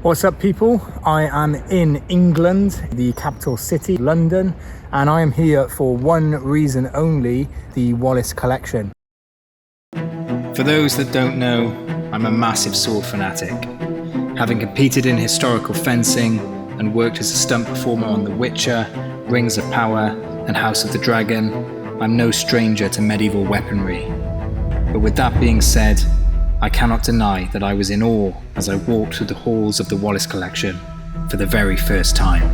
What's up, people? I am in England, the capital city, London, and I am here for one reason only, the Wallace collection. For those that don't know, I'm a massive sword fanatic. Having competed in historical fencing and worked as a stunt performer on The Witcher, Rings of Power, and House of the Dragon, I'm no stranger to medieval weaponry. But with that being said, I cannot deny that I was in awe as I walked through the halls of the Wallace collection for the very first time.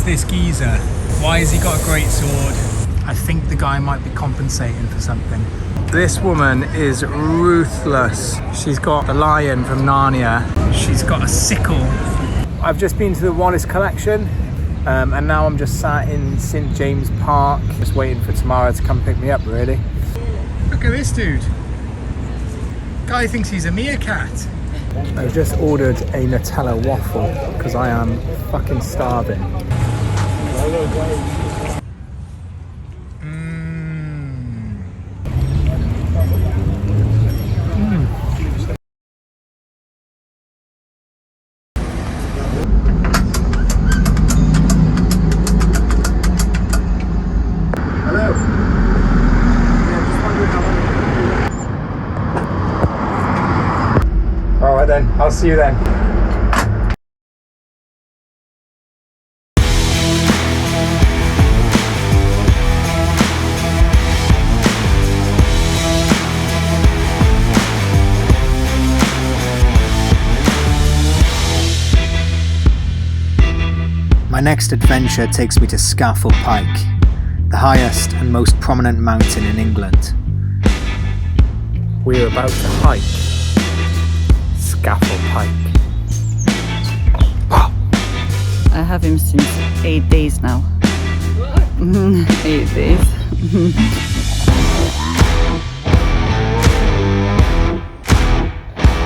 This geezer, why has he got a great sword? I think the guy might be compensating for something. This woman is ruthless. She's got the lion from Narnia. She's got a sickle. I've just been to the Wallace collection and now I'm just sat in St James Park just waiting for Tamara to come pick me up, really. Look at this dude. Guy thinks he's a meerkat. I've just ordered a Nutella waffle because I am fucking starving. Hello. All right then, I'll see you then. My next adventure takes me to Scafell Pike, the highest and most prominent mountain in England. We're about to hike Scafell Pike. Wow. I have him since 8 days now. 8 days.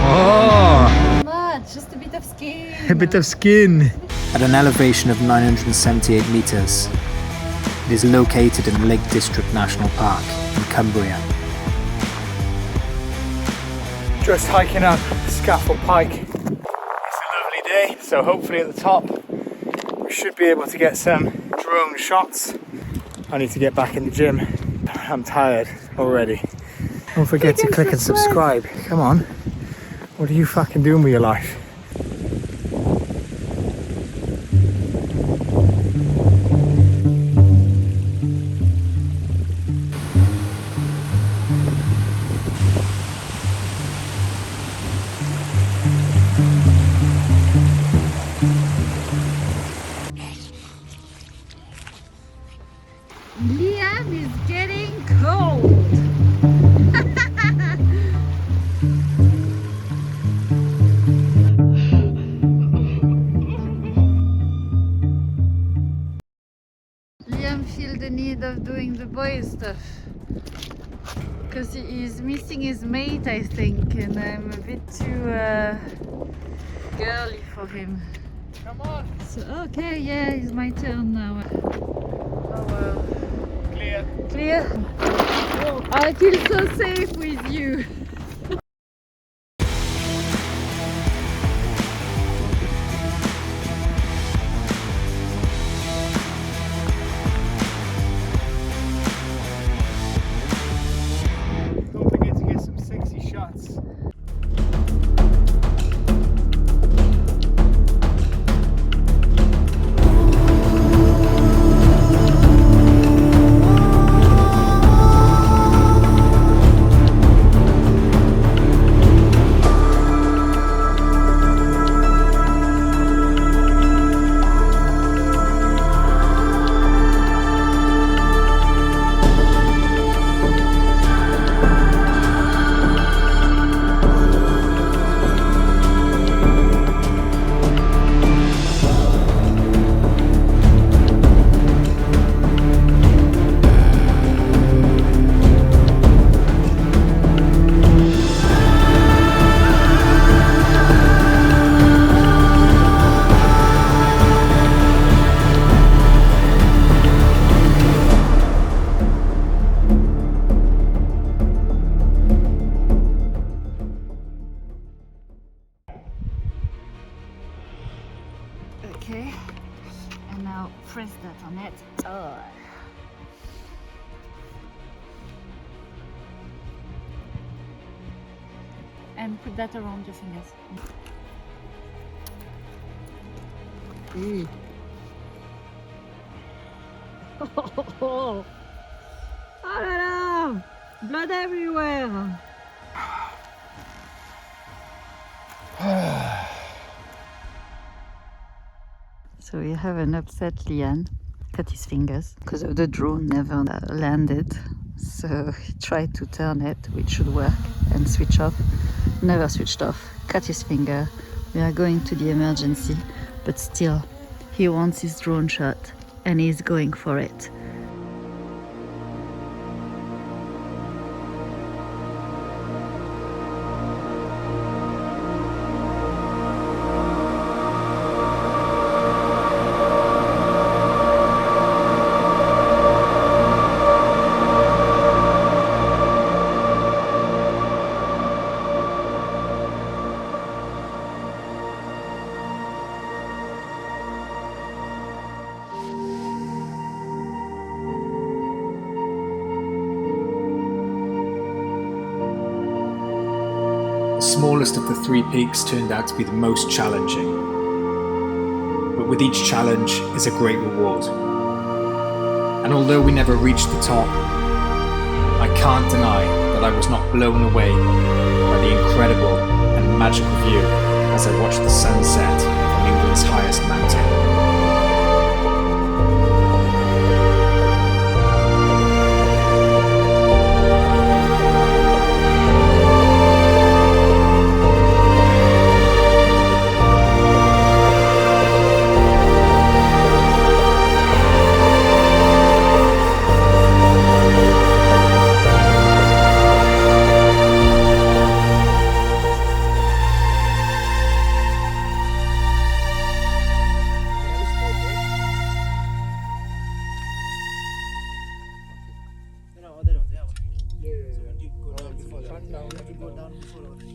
Oh! Much, just a bit of skin. A bit of skin. At an elevation of 978 metres, it is located in Lake District National Park in Cumbria. Just hiking up Scafell Pike. It's a lovely day, so hopefully at the top we should be able to get some drone shots. I need to get back in the gym. I'm tired already. Don't forget to click and subscribe. Come on. What are you fucking doing with your life? Liam is getting cold. Liam feels the need of doing the boy stuff because he is missing his mate, I think, and I'm a bit too girly for him. Come on. So, okay, yeah, it's my turn now. Oh well. Clear. Clear? I feel so safe with you. and put that around your fingers. Oh la la! Blood everywhere! So we have an upset Lian, cut his fingers because of the drone never landed. So he tried to turn it, which should work, and switch off. Never switched off, cut his finger. We are going to the emergency, but still, he wants his drone shot and he's going for it. The smallest of the three peaks turned out to be the most challenging. But with each challenge is a great reward. And although we never reached the top, I can't deny that I was not blown away by the incredible and magical view as I watched the sunset from England's highest mountain.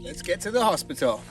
Let's get to the hospital.